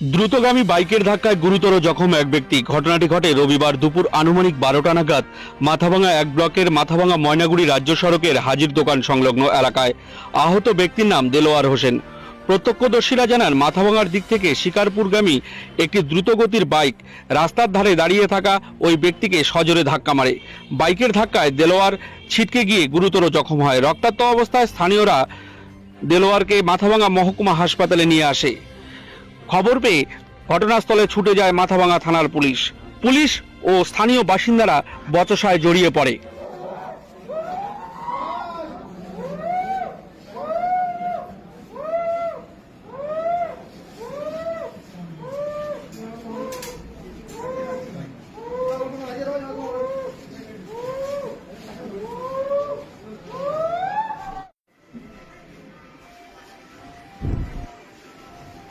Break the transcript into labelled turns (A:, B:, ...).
A: দ্রুতগামী বাইকের ধাক্কায় গুরুতর জখম এক ব্যক্তি। ঘটনাটি ঘটে রবিবার দুপুর আনুমানিক 12টা নাগাদ মাথাভাঙা 1 ব্লকের মাথাভাঙা ময়নাগুড়ি রাজ্য সড়কের হাজির দোকান সংলগ্ন এলাকায়। আহত ব্যক্তির নাম দেলোয়ার হোসেন। প্রত্যক্ষদর্শীরা জানান, মাথাভাঙার দিক থেকে শিকারপুরগামী একটি দ্রুতগতির বাইক রাস্তার ধারে দাঁড়িয়ে থাকা ওই ব্যক্তিকে সজোরে ধাক্কা মারে। বাইকের ধাক্কায় দেলোয়ার ছিটকে গিয়ে গুরুতর জখম হয়। রক্তাক্ত অবস্থায় স্থানীয়রা দেলোয়ারকে মাথাভাঙা মহকুমা হাসপাতালে নিয়ে আসে। খবর পেয়ে ঘটনাস্থলে ছুটে যায় মাথাভাঙা থানার পুলিশ ও স্থানীয় বাসিন্দারা বচসায় জড়িয়ে পড়ে।